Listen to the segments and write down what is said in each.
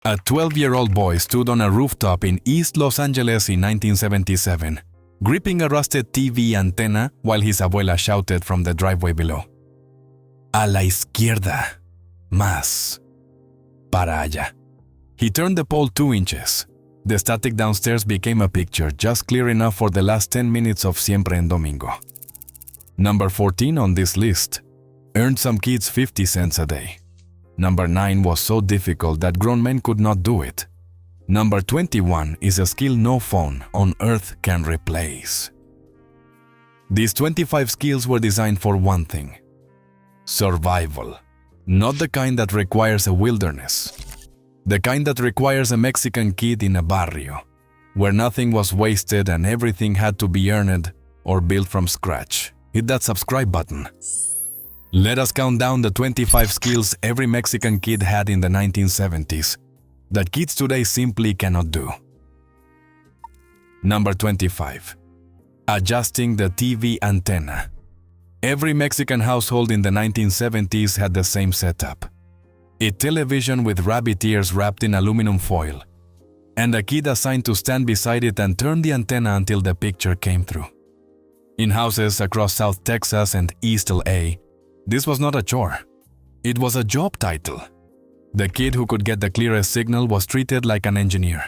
A 12-year-old boy stood on a rooftop in East Los Angeles in 1977, gripping a rusted TV antenna while his abuela shouted from the driveway below. "A la izquierda. Más. Para allá." He turned the pole 2 inches. The static downstairs became a picture just clear enough for the last 10 minutes of Siempre en Domingo. Number 14 on this list earned some kids 50 cents a day. Number 9 was so difficult that grown men could not do it. Number 21 is a skill no phone on earth can replace. These 25 skills were designed for one thing: survival. Not the kind that requires a wilderness. The kind that requires a Mexican kid in a barrio, where nothing was wasted and everything had to be earned or built from scratch. Hit that subscribe button. Let us count down the 25 skills every Mexican kid had in the 1970s that kids today simply cannot do. Number 25. Adjusting the TV antenna. Every Mexican household in the 1970s had the same setup: a television with rabbit ears wrapped in aluminum foil, and a kid assigned to stand beside it and turn the antenna until the picture came through. In houses across South Texas and East LA, this was not a chore. It was a job title. The kid who could get the clearest signal was treated like an engineer.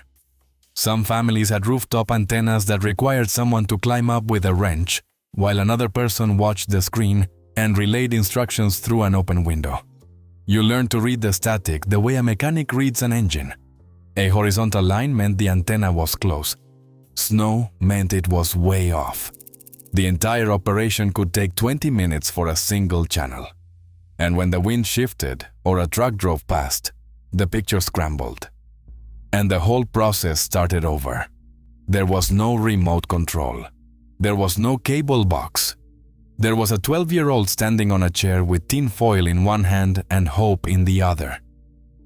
Some families had rooftop antennas that required someone to climb up with a wrench, while another person watched the screen and relayed instructions through an open window. You learned to read the static the way a mechanic reads an engine. A horizontal line meant the antenna was close. Snow meant it was way off. The entire operation could take 20 minutes for a single channel. And when the wind shifted or a truck drove past, the picture scrambled. And the whole process started over. There was no remote control. There was no cable box. There was a 12-year-old standing on a chair with tin foil in one hand and hope in the other.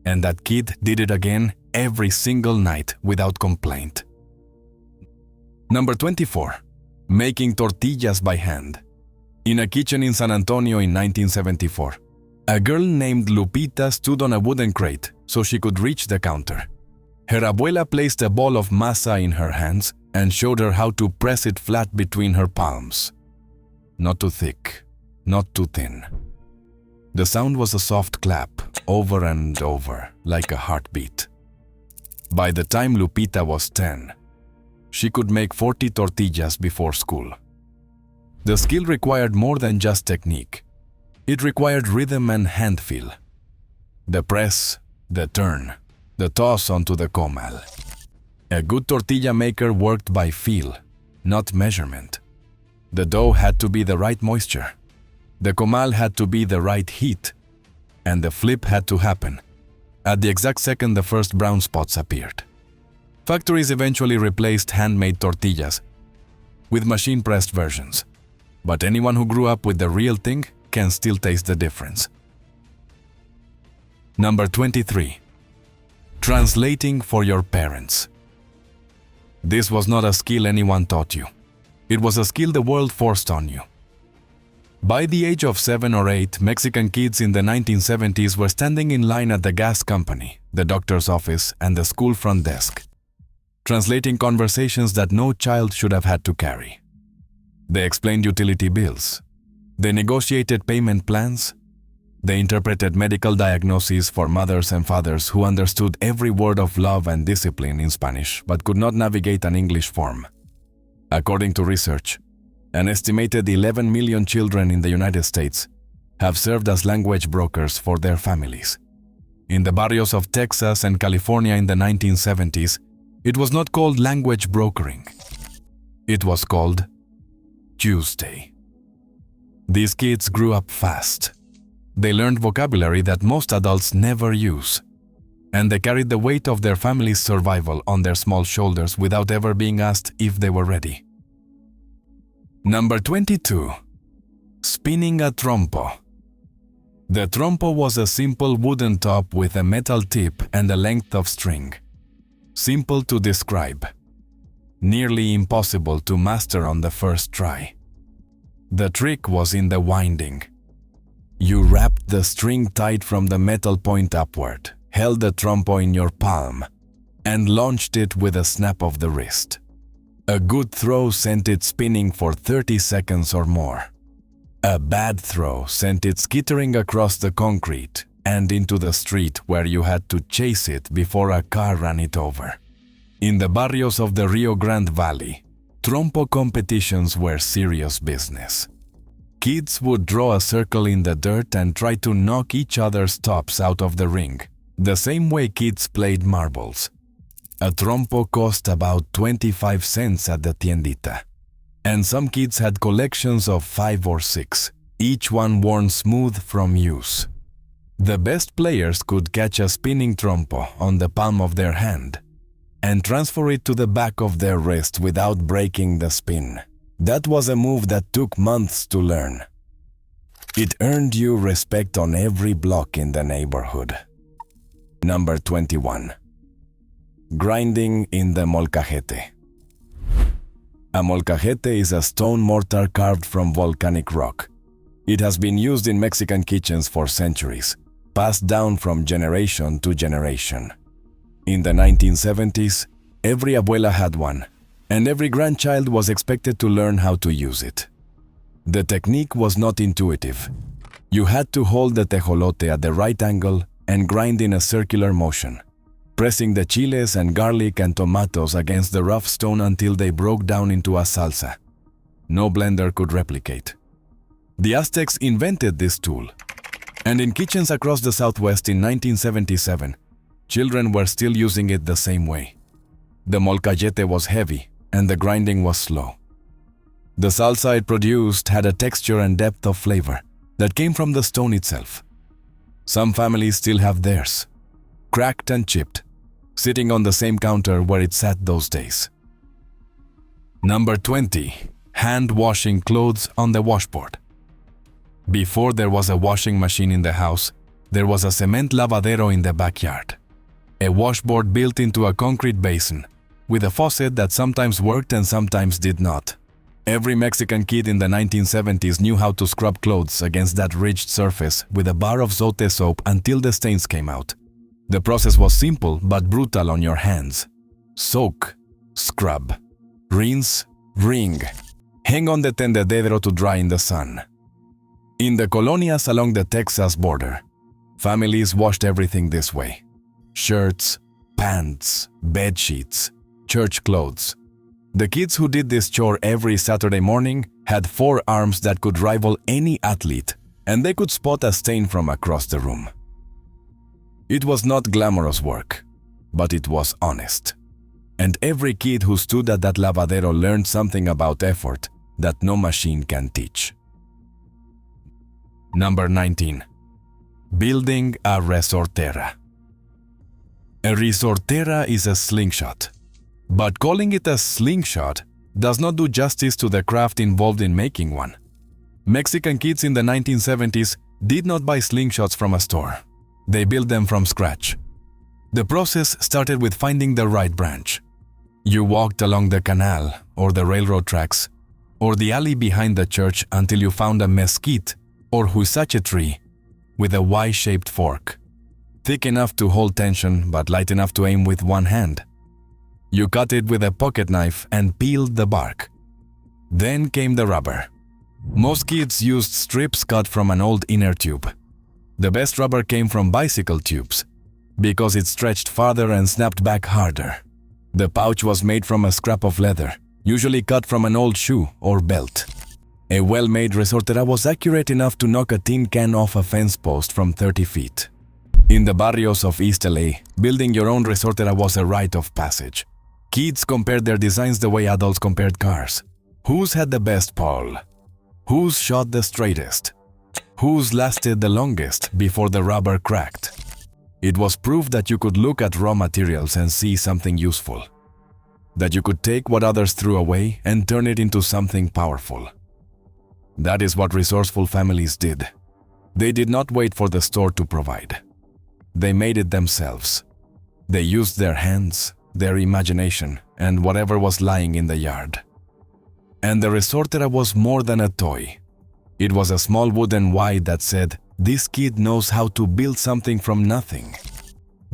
And that kid did it again every single night without complaint. Number 24. Making tortillas by hand. In a kitchen in San Antonio in 1974, a girl named Lupita stood on a wooden crate so she could reach the counter. Her abuela placed a ball of masa in her hands and showed her how to press it flat between her palms. Not too thick, not too thin. The sound was a soft clap, over and over, like a heartbeat. By the time Lupita was 10, she could make 40 tortillas before school. The skill required more than just technique. It required rhythm and hand feel. The press, the turn, the toss onto the comal. A good tortilla maker worked by feel, not measurement. The dough had to be the right moisture. The comal had to be the right heat. And the flip had to happen at the exact second the first brown spots appeared. Factories eventually replaced handmade tortillas with machine-pressed versions. But anyone who grew up with the real thing can still taste the difference. Number 23. Translating for your parents. This was not a skill anyone taught you. It was a skill the world forced on you. By the age of 7 or 8, Mexican kids in the 1970s were standing in line at the gas company, the doctor's office, and the school front desk, translating conversations that no child should have had to carry. They explained utility bills. They negotiated payment plans. They interpreted medical diagnoses for mothers and fathers who understood every word of love and discipline in Spanish but could not navigate an English form. According to research, an estimated 11 million children in the United States have served as language brokers for their families. In the barrios of Texas and California in the 1970s, it was not called language brokering. It was called Tuesday. These kids grew up fast. They learned vocabulary that most adults never use, and they carried the weight of their family's survival on their small shoulders without ever being asked if they were ready. Number 22. Spinning a trompo. The trompo was a simple wooden top with a metal tip and a length of string. Simple to describe. Nearly impossible to master on the first try. The trick was in the winding. You wrapped the string tight from the metal point upward, held the trompo in your palm, and launched it with a snap of the wrist. A good throw sent it spinning for 30 seconds or more. A bad throw sent it skittering across the concrete and into the street where you had to chase it before a car ran it over. In the barrios of the Rio Grande Valley, trompo competitions were serious business. Kids would draw a circle in the dirt and try to knock each other's tops out of the ring, the same way kids played marbles. A trompo cost about 25 cents at the tiendita, and some kids had collections of 5 or 6, each one worn smooth from use. The best players could catch a spinning trompo on the palm of their hand and transfer it to the back of their wrist without breaking the spin. That was a move that took months to learn. It earned you respect on every block in the neighborhood. Number 21. Grinding in the molcajete. A molcajete is a stone mortar carved from volcanic rock. It has been used in Mexican kitchens for centuries, passed down from generation to generation. In the 1970s, every abuela had one, and every grandchild was expected to learn how to use it. The technique was not intuitive. You had to hold the tejolote at the right angle and grind in a circular motion, pressing the chiles and garlic and tomatoes against the rough stone until they broke down into a salsa. No blender could replicate. The Aztecs invented this tool, and in kitchens across the Southwest in 1977, children were still using it the same way. The molcajete was heavy, and the grinding was slow. The salsa it produced had a texture and depth of flavor that came from the stone itself. Some families still have theirs, cracked and chipped, sitting on the same counter where it sat those days. Number 20. Hand washing clothes on the washboard. Before there was a washing machine in the house, there was a cement lavadero in the backyard. A washboard built into a concrete basin, with a faucet that sometimes worked and sometimes did not. Every Mexican kid in the 1970s knew how to scrub clothes against that ridged surface with a bar of zote soap until the stains came out. The process was simple but brutal on your hands. Soak, scrub, rinse, wring, hang on the tendedero to dry in the sun. In the colonias along the Texas border, families washed everything this way. Shirts, pants, bed sheets, church clothes. The kids who did this chore every Saturday morning had 4 arms that could rival any athlete, and they could spot a stain from across the room. It was not glamorous work, but it was honest. And every kid who stood at that lavadero learned something about effort that no machine can teach. Number 19. Building a resortera. A resortera is a slingshot, but calling it a slingshot does not do justice to the craft involved in making one. Mexican kids in the 1970s did not buy slingshots from a store. They built them from scratch. The process started with finding the right branch. You walked along the canal, or the railroad tracks, or the alley behind the church until you found a mesquite or huizache tree with a Y-shaped fork, thick enough to hold tension but light enough to aim with one hand. You cut it with a pocket knife and peeled the bark. Then came the rubber. Most kids used strips cut from an old inner tube. The best rubber came from bicycle tubes because it stretched farther and snapped back harder. The pouch was made from a scrap of leather, usually cut from an old shoe or belt. A well-made resortera was accurate enough to knock a tin can off a fence post from 30 feet. In the barrios of East LA, building your own resortera was a rite of passage. Kids compared their designs the way adults compared cars. Whose had the best pole? Whose shot the straightest? Whose lasted the longest before the rubber cracked? It was proof that you could look at raw materials and see something useful. That you could take what others threw away and turn it into something powerful. That is what resourceful families did. They did not wait for the store to provide. They made it themselves. They used their hands, their imagination, and whatever was lying in the yard. And the resortera was more than a toy. It was a small wooden Y that said, "This kid knows how to build something from nothing."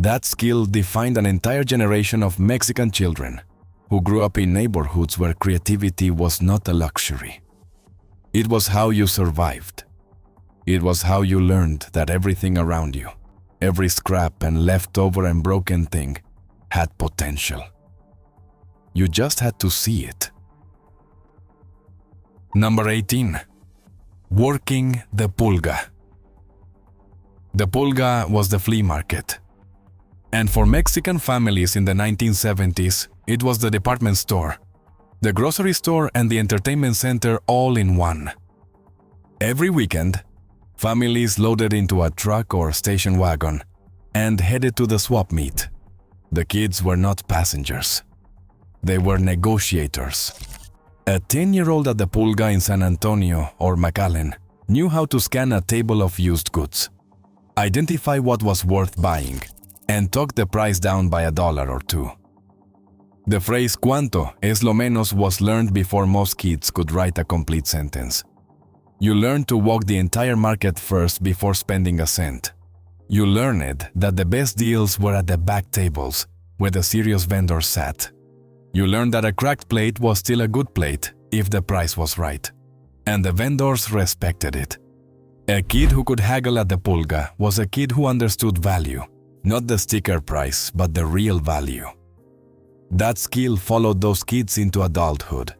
That skill defined an entire generation of Mexican children who grew up in neighborhoods where creativity was not a luxury. It was how you survived. It was how you learned that everything around you, every scrap and leftover and broken thing, had potential. You just had to see it. Number 18. Working the pulga. The pulga was the flea market. And for Mexican families in the 1970s, it was the department store, the grocery store and the entertainment center all in one. Every weekend, families loaded into a truck or station wagon and headed to the swap meet. The kids were not passengers. They were negotiators. A 10-year-old at the pulga in San Antonio or McAllen knew how to scan a table of used goods, identify what was worth buying, and talk the price down by $1 or $2. The phrase "cuánto es lo menos" was learned before most kids could write a complete sentence. You learned to walk the entire market first before spending a cent. You learned that the best deals were at the back tables, where the serious vendors sat. You learned that a cracked plate was still a good plate if the price was right, and the vendors respected it. A kid who could haggle at the pulga was a kid who understood value, not the sticker price, but the real value. That skill followed those kids into adulthood,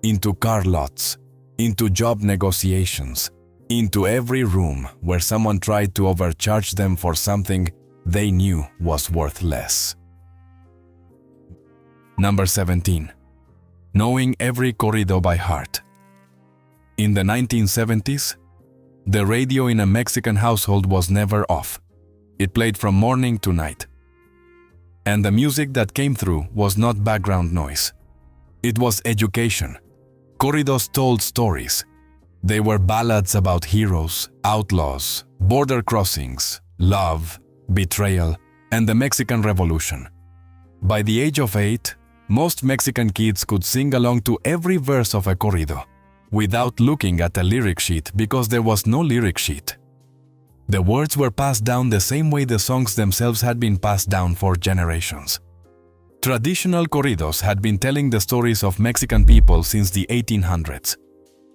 into car lots, into job negotiations, into every room where someone tried to overcharge them for something they knew was worth less. Number 17. Knowing every corrido by heart. In the 1970s, the radio in a Mexican household was never off. It played from morning to night. And the music that came through was not background noise. It was education. Corridos told stories. They were ballads about heroes, outlaws, border crossings, love, betrayal, and the Mexican Revolution. By the age of 8, most Mexican kids could sing along to every verse of a corrido without looking at a lyric sheet because there was no lyric sheet. The words were passed down the same way the songs themselves had been passed down for generations. Traditional corridos had been telling the stories of Mexican people since the 1800s.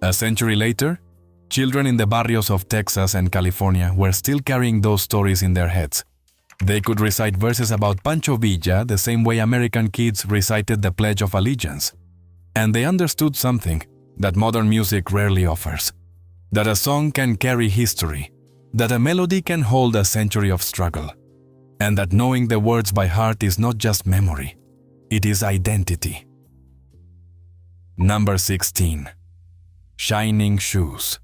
A century later, children in the barrios of Texas and California were still carrying those stories in their heads. They could recite verses about Pancho Villa the same way American kids recited the Pledge of Allegiance. And they understood something that modern music rarely offers: that a song can carry history, that a melody can hold a century of struggle, and that knowing the words by heart is not just memory, it is identity. Number 16. Shining shoes.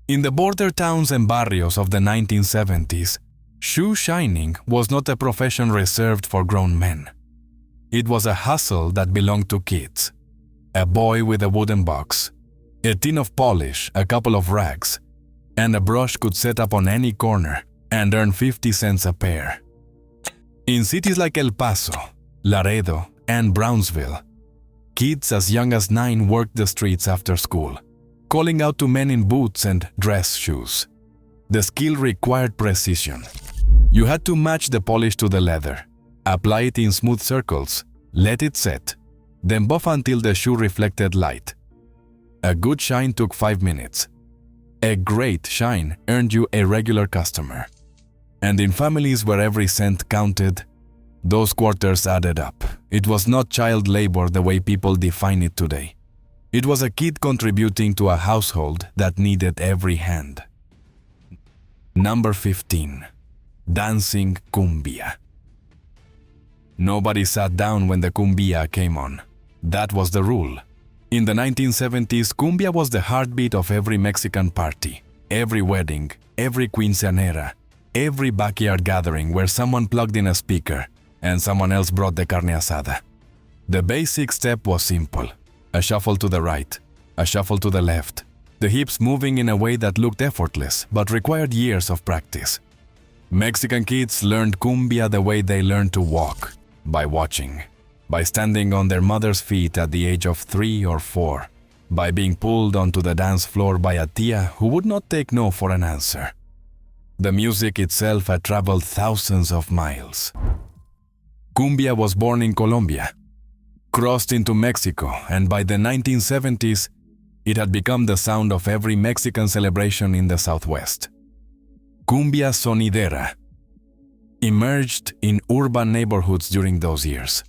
In the border towns and barrios of the 1970s, shoe shining was not a profession reserved for grown men. It was a hustle that belonged to kids. A boy with a wooden box, a tin of polish, a couple of rags, and a brush could set up on any corner and earn 50 cents a pair. In cities like El Paso, Laredo, and Brownsville, kids as young as 9 worked the streets after school, calling out to men in boots and dress shoes. The skill required precision. You had to match the polish to the leather, apply it in smooth circles, let it set, then buff until the shoe reflected light. A good shine took 5 minutes. A great shine earned you a regular customer. And in families where every cent counted, those quarters added up. It was not child labor the way people define it today. It was a kid contributing to a household that needed every hand. Number 15. Dancing cumbia. Nobody sat down when the cumbia came on. That was the rule. In the 1970s, cumbia was the heartbeat of every Mexican party, every wedding, every quinceañera, every backyard gathering where someone plugged in a speaker and someone else brought the carne asada. The basic step was simple: a shuffle to the right, a shuffle to the left, the hips moving in a way that looked effortless but required years of practice. Mexican kids learned cumbia the way they learned to walk, by watching, by standing on their mother's feet at the age of 3 or 4, by being pulled onto the dance floor by a tia who would not take no for an answer. The music itself had traveled thousands of miles. Cumbia was born in Colombia, crossed into Mexico, and by the 1970s, it had become the sound of every Mexican celebration in the Southwest. Cumbia sonidera emerged in urban neighborhoods during those years,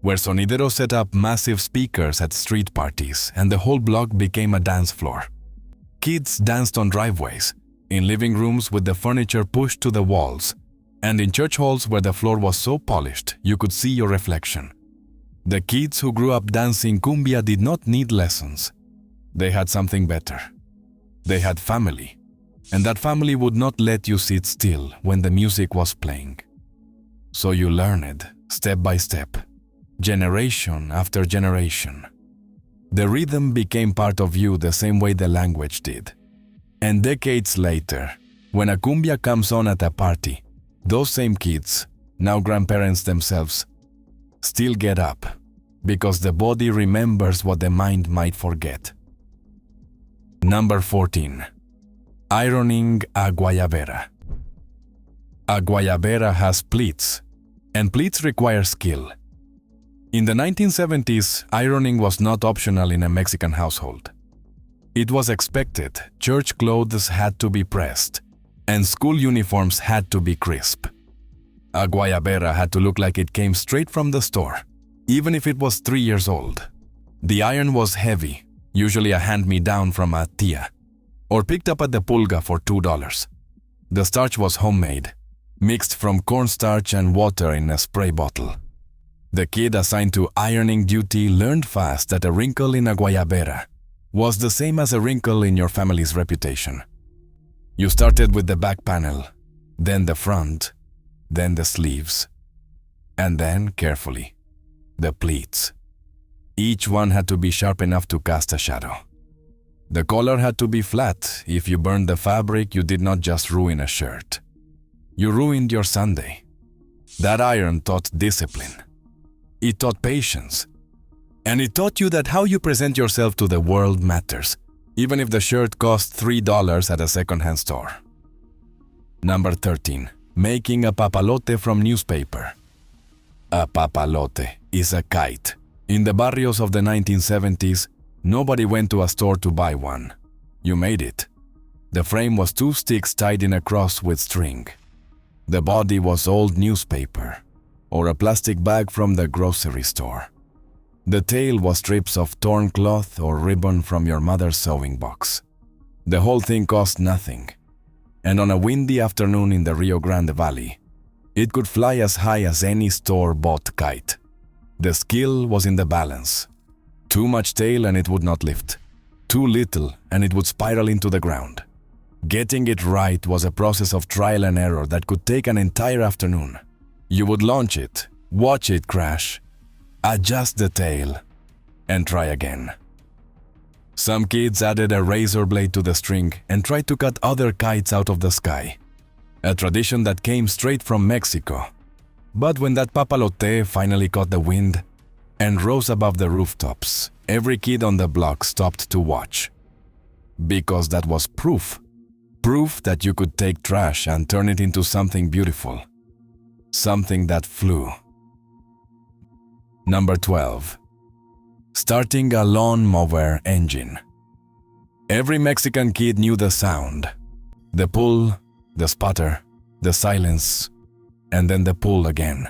where sonideros set up massive speakers at street parties and the whole block became a dance floor. Kids danced on driveways, in living rooms with the furniture pushed to the walls, and in church halls where the floor was so polished you could see your reflection. The kids who grew up dancing cumbia did not need lessons. They had something better. They had family, and that family would not let you sit still when the music was playing. So you learned, step by step, generation after generation. The rhythm became part of you the same way the language did. And decades later, when a cumbia comes on at a party, those same kids, now grandparents themselves, still get up because the body remembers what the mind might forget. Number 14. Ironing a guayabera. A guayabera has pleats, and pleats require skill. In the 1970s, ironing was not optional in a Mexican household. It was expected. Church clothes had to be pressed, and school uniforms had to be crisp. A guayabera had to look like it came straight from the store, even if it was 3 years old. The iron was heavy, usually a hand-me-down from a tia, or picked up at the pulga for $2. The starch was homemade, mixed from cornstarch and water in a spray bottle. The kid assigned to ironing duty learned fast that a wrinkle in a guayabera was the same as a wrinkle in your family's reputation. You started with the back panel, then the front, then the sleeves, and then, carefully, the pleats. Each one had to be sharp enough to cast a shadow. The collar had to be flat. If you burned the fabric, you did not just ruin a shirt. You ruined your Sunday. That iron taught discipline. It taught patience. And it taught you that how you present yourself to the world matters, even if the shirt cost $3 at a second-hand store. Number 13. Making a papalote from newspaper. A papalote is a kite. In the barrios of the 1970s, nobody went to a store to buy one. You made it. The frame was 2 sticks tied in a cross with string. The body was old newspaper, or a plastic bag from the grocery store. The tail was strips of torn cloth or ribbon from your mother's sewing box. The whole thing cost nothing, and on a windy afternoon in the Rio Grande Valley, it could fly as high as any store-bought kite. The skill was in the balance. Too much tail and it would not lift. Too little and it would spiral into the ground. Getting it right was a process of trial and error that could take an entire afternoon. You would launch it, watch it crash, adjust the tail, and try again. Some kids added a razor blade to the string and tried to cut other kites out of the sky, a tradition that came straight from Mexico. But when that papalote finally caught the wind and rose above the rooftops, every kid on the block stopped to watch. Because that was proof that you could take trash and turn it into something beautiful, something that flew. Number 12. Starting a lawnmower engine. Every Mexican kid knew the sound. The pull, the sputter, the silence, and then the pull again.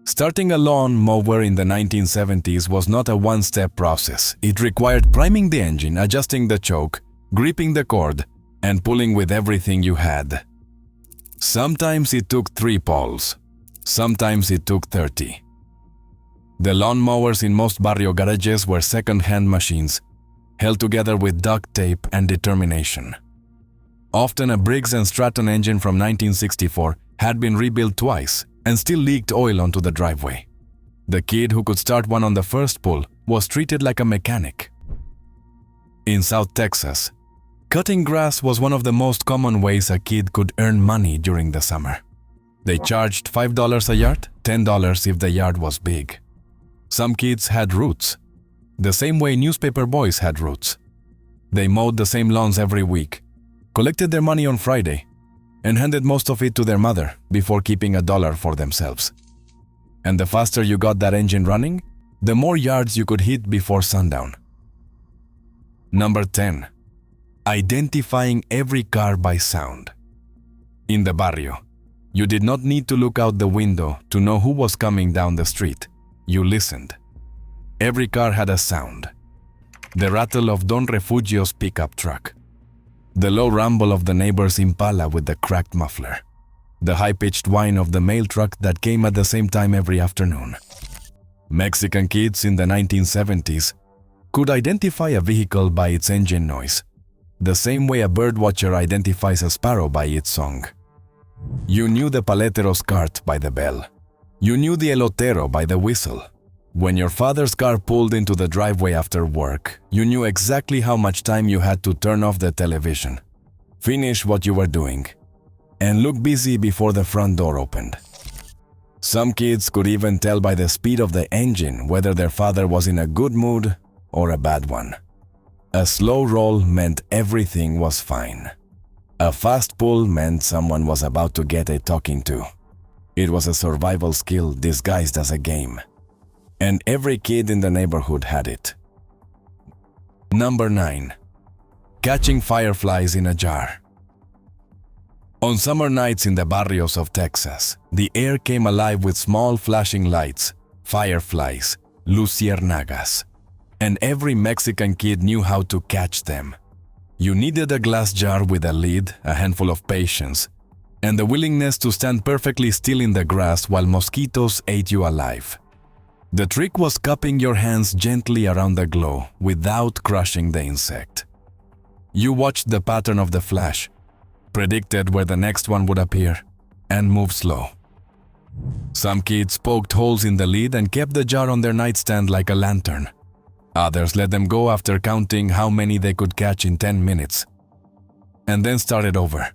Starting a lawnmower in the 1970s was not a one-step process. It required priming the engine, adjusting the choke, gripping the cord, and pulling with everything you had. Sometimes it took 3 pulls. Sometimes it took 30. The lawnmowers in most barrio garages were second-hand machines, held together with duct tape and determination. Often a Briggs & Stratton engine from 1964 had been rebuilt twice and still leaked oil onto the driveway. The kid who could start one on the first pull was treated like a mechanic. In South Texas, cutting grass was one of the most common ways a kid could earn money during the summer. They charged $5 a yard, $10 if the yard was big. Some kids had roots, the same way newspaper boys had roots. They mowed the same lawns every week, collected their money on Friday, and handed most of it to their mother before keeping $1 for themselves. And the faster you got that engine running, the more yards you could hit before sundown. Number 10. Identifying every car by sound. In the barrio, you did not need to look out the window to know who was coming down the street. You listened. Every car had a sound. The rattle of Don Refugio's pickup truck. The low rumble of the neighbor's Impala with the cracked muffler. The high-pitched whine of the mail truck that came at the same time every afternoon. Mexican kids in the 1970s could identify a vehicle by its engine noise, the same way a birdwatcher identifies a sparrow by its song. You knew the paletero's cart by the bell. You knew the elotero by the whistle. When your father's car pulled into the driveway after work, you knew exactly how much time you had to turn off the television, finish what you were doing, and look busy before the front door opened. Some kids could even tell by the speed of the engine whether their father was in a good mood or a bad one. A slow roll meant everything was fine. A fast pull meant someone was about to get a talking to. It was a survival skill disguised as a game. And every kid in the neighborhood had it. Number 9. Catching fireflies in a jar. On summer nights in the barrios of Texas, the air came alive with small flashing lights, fireflies, luciérnagas, and every Mexican kid knew how to catch them. You needed a glass jar with a lid, a handful of patience, and the willingness to stand perfectly still in the grass while mosquitoes ate you alive. The trick was cupping your hands gently around the glow without crushing the insect. You watched the pattern of the flash, predicted where the next one would appear, and moved slow. Some kids poked holes in the lid and kept the jar on their nightstand like a lantern. Others let them go after counting how many they could catch in 10 minutes, and then started over.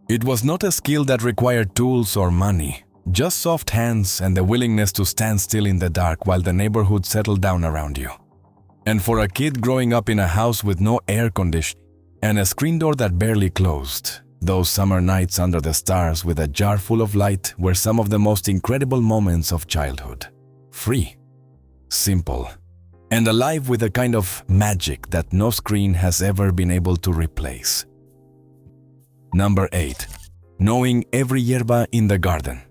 It was not a skill that required tools or money, just soft hands and the willingness to stand still in the dark while the neighborhood settled down around you. And for a kid growing up in a house with no air conditioning and a screen door that barely closed, those summer nights under the stars with a jar full of light were some of the most incredible moments of childhood. Free, simple, and alive with a kind of magic that no screen has ever been able to replace. Number 8. Knowing every yerba in the garden.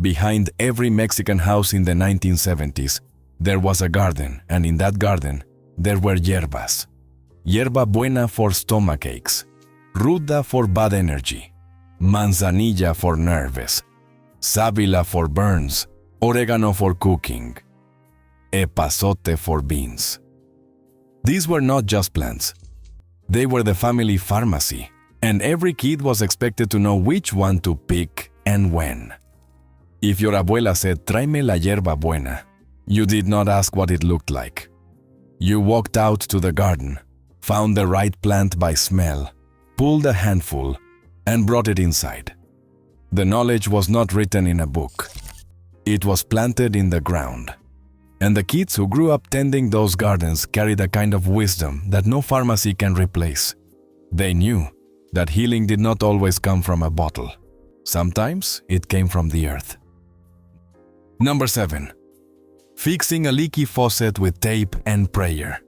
Behind every Mexican house in the 1970s, there was a garden, and in that garden, there were yerbas. Yerba buena for stomach aches, ruda for bad energy, manzanilla for nerves, sábila for burns, oregano for cooking, epazote for beans. These were not just plants. They were the family pharmacy, and every kid was expected to know which one to pick and when. If your abuela said, "Tráeme la yerba buena," you did not ask what it looked like. You walked out to the garden, found the right plant by smell, pulled a handful, and brought it inside. The knowledge was not written in a book. It was planted in the ground. And the kids who grew up tending those gardens carried a kind of wisdom that no pharmacy can replace. They knew that healing did not always come from a bottle. Sometimes it came from the earth. Number 7. Fixing a leaky faucet with tape and prayer.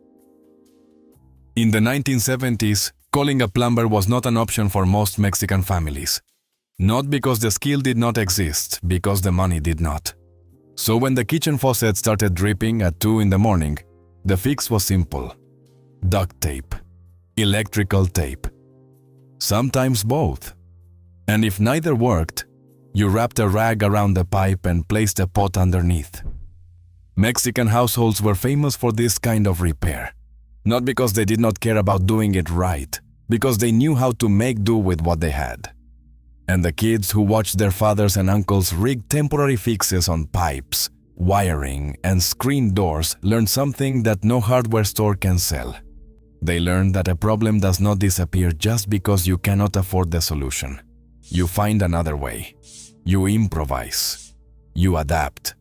In the 1970s, calling a plumber was not an option for most Mexican families. Not because the skill did not exist, because the money did not. So when the kitchen faucet started dripping at 2 in the morning, the fix was simple. Duct tape. Electrical tape. Sometimes both. And if neither worked, you wrapped a rag around the pipe and placed a pot underneath. Mexican households were famous for this kind of repair. Not because they did not care about doing it right, because they knew how to make do with what they had. And the kids who watched their fathers and uncles rig temporary fixes on pipes, wiring, and screen doors learned something that no hardware store can sell. They learned that a problem does not disappear just because you cannot afford the solution. You find another way. You improvise. You adapt.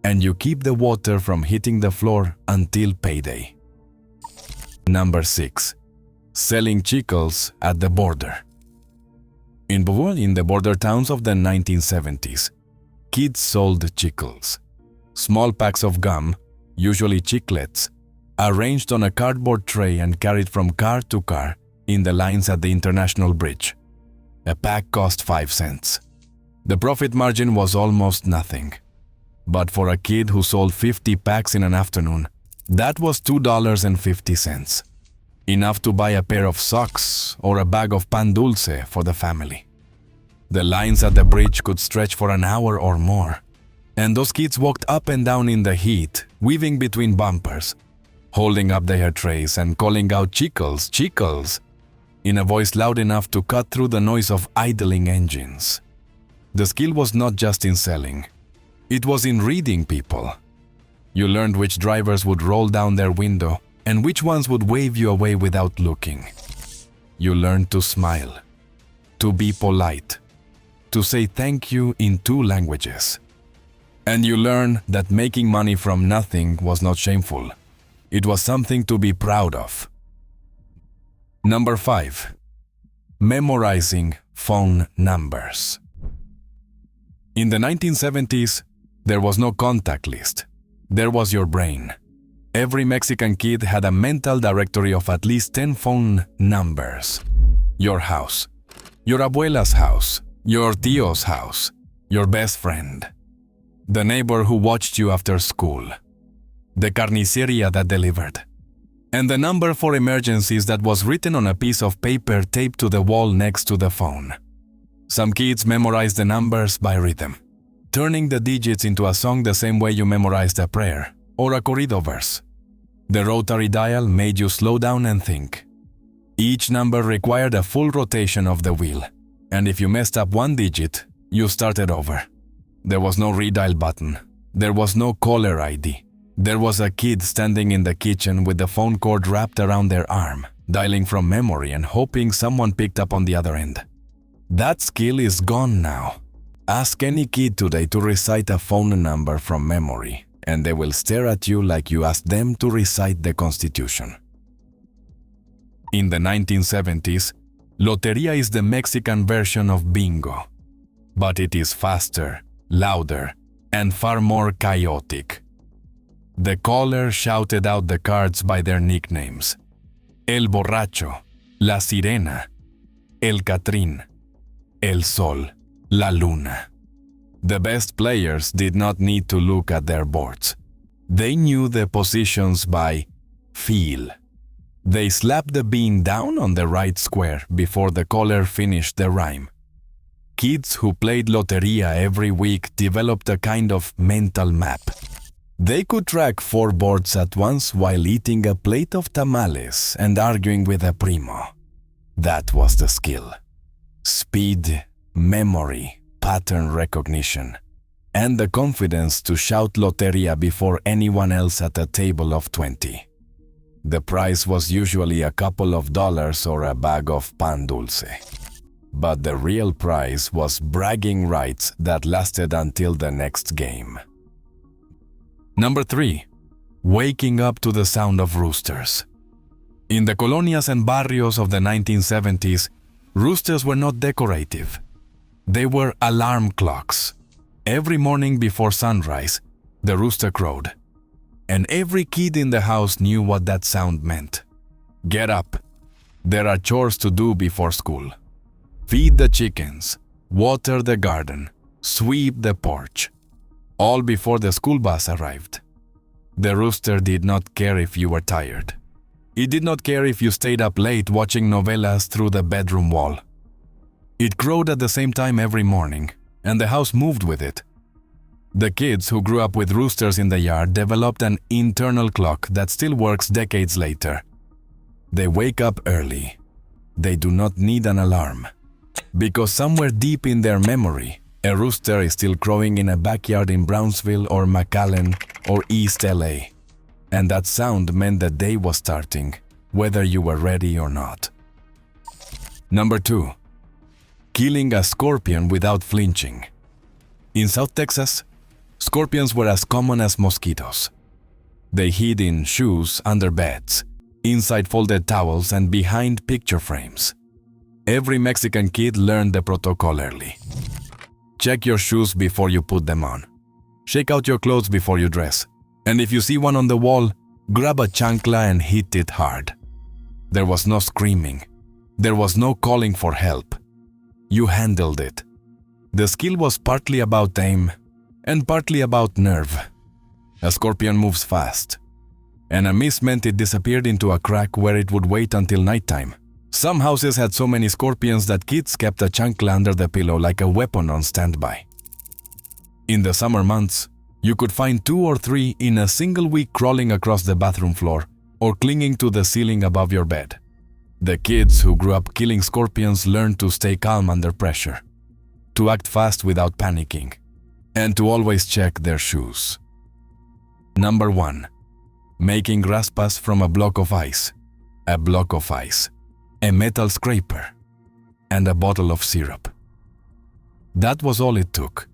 And you keep the water from hitting the floor until payday. Number 6. Selling chickles at the border. In the border towns of the 1970s, kids sold chickles, small packs of gum, usually chiclets, arranged on a cardboard tray and carried from car to car in the lines at the International Bridge. A pack cost 5 cents. The profit margin was almost nothing. But for a kid who sold 50 packs in an afternoon, that was $2.50. Enough to buy a pair of socks or a bag of pan dulce for the family. The lines at the bridge could stretch for an hour or more, and those kids walked up and down in the heat, weaving between bumpers, holding up their trays and calling out "Chickles, chickles," in a voice loud enough to cut through the noise of idling engines. The skill was not just in selling, it was in reading people. You learned which drivers would roll down their window and which ones would wave you away without looking. You learned to smile, to be polite, to say thank you in 2 languages. And you learned that making money from nothing was not shameful. It was something to be proud of. Number 5. Memorizing phone numbers. In the 1970s, there was no contact list. There was your brain. Every Mexican kid had a mental directory of at least 10 phone numbers. Your house, your abuela's house, your tío's house, your best friend, the neighbor who watched you after school, the carniceria that delivered, and the number for emergencies that was written on a piece of paper taped to the wall next to the phone. Some kids memorized the numbers by rhythm, turning the digits into a song the same way you memorized a prayer or a corrido verse. The rotary dial made you slow down and think. Each number required a full rotation of the wheel, and if you messed up 1 digit, you started over. There was no redial button. There was no caller ID. There was a kid standing in the kitchen with the phone cord wrapped around their arm, dialing from memory and hoping someone picked up on the other end. That skill is gone now. Ask any kid today to recite a phone number from memory, and they will stare at you like you asked them to recite the Constitution. In the 1970s, lotería is the Mexican version of bingo, but it is faster, louder, and far more chaotic. The caller shouted out the cards by their nicknames: El Borracho, La Sirena, El Catrín, El Sol, La Luna. The best players did not need to look at their boards. They knew the positions by feel. They slapped the bean down on the right square before the caller finished the rhyme. Kids who played lotería every week developed a kind of mental map. They could track 4 boards at once while eating a plate of tamales and arguing with a primo. That was the skill. Speed, memory, pattern recognition, and the confidence to shout lotería before anyone else at a table of 20. The prize was usually a couple of dollars or a bag of pan dulce. But the real prize was bragging rights that lasted until the next game. Number 3. Waking up to the sound of roosters. In the colonias and barrios of the 1970s, roosters were not decorative. They were alarm clocks. Every morning before sunrise, the rooster crowed. And every kid in the house knew what that sound meant. Get up. There are chores to do before school. Feed the chickens, water the garden, sweep the porch. All before the school bus arrived. The rooster did not care if you were tired. It did not care if you stayed up late watching novelas through the bedroom wall. It crowed at the same time every morning, and the house moved with it. The kids who grew up with roosters in the yard developed an internal clock that still works decades later. They wake up early. They do not need an alarm. Because somewhere deep in their memory, a rooster is still crowing in a backyard in Brownsville or McAllen or East LA. And that sound meant the day was starting, whether you were ready or not. Number 2. Killing a scorpion without flinching. In South Texas, scorpions were as common as mosquitoes. They hid in shoes under beds, inside folded towels, and behind picture frames. Every Mexican kid learned the protocol early. Check your shoes before you put them on. Shake out your clothes before you dress. And if you see one on the wall, grab a chancla and hit it hard. There was no screaming. There was no calling for help. You handled it. The skill was partly about aim and partly about nerve. A scorpion moves fast, and a miss meant it disappeared into a crack where it would wait until nighttime. Some houses had so many scorpions that kids kept a chancla under the pillow like a weapon on standby. In the summer months, you could find 2 or 3 in a single week crawling across the bathroom floor or clinging to the ceiling above your bed. The kids who grew up killing scorpions learned to stay calm under pressure, to act fast without panicking, and to always check their shoes. Number 1. Making raspas from a block of ice, a block of ice, a metal scraper, and a bottle of syrup. That was all it took.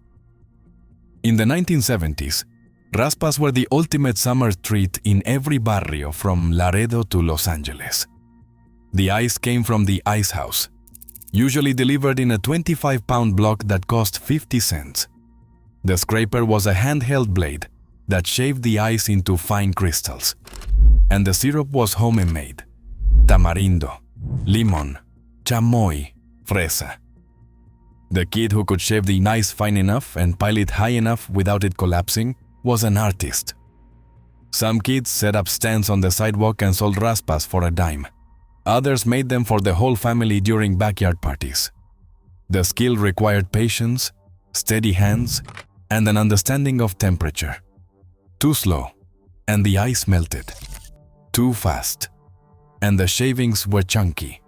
In the 1970s, raspas were the ultimate summer treat in every barrio from Laredo to Los Angeles. The ice came from the ice house, usually delivered in a 25-pound block that cost 50 cents. The scraper was a handheld blade that shaved the ice into fine crystals, and the syrup was homemade: tamarindo, limon, chamoy, fresa. The kid who could shave the ice fine enough and pile it high enough without it collapsing was an artist. Some kids set up stands on the sidewalk and sold raspas for a dime. Others made them for the whole family during backyard parties. The skill required patience, steady hands, and an understanding of temperature. Too slow, and the ice melted. Too fast, and the shavings were chunky.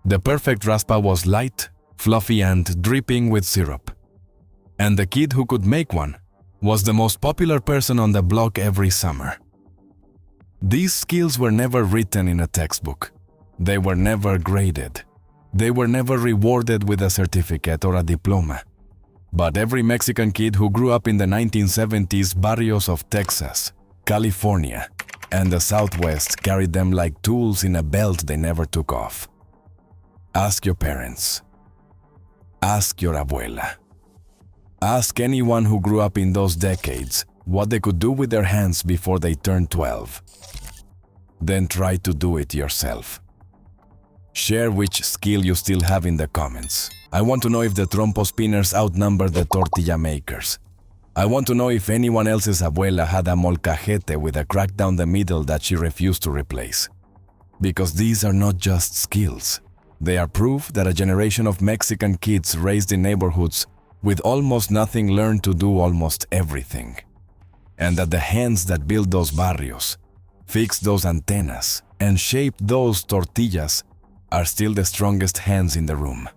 The perfect raspa was light, fluffy, and dripping with syrup. And the kid who could make one was the most popular person on the block every summer. These skills were never written in a textbook. They were never graded. They were never rewarded with a certificate or a diploma. But every Mexican kid who grew up in the 1970s barrios of Texas, California, and the Southwest carried them like tools in a belt they never took off. Ask your parents. Ask your abuela. Ask anyone who grew up in those decades what they could do with their hands before they turned 12. Then try to do it yourself. Share which skill you still have in the comments. I want to know if the trompo spinners outnumber the tortilla makers. I want to know if anyone else's abuela had a molcajete with a crack down the middle that she refused to replace. Because these are not just skills. They are proof that a generation of Mexican kids raised in neighborhoods with almost nothing learned to do almost everything. And that the hands that built those barrios, fixed those antennas, and shaped those tortillas are still the strongest hands in the room.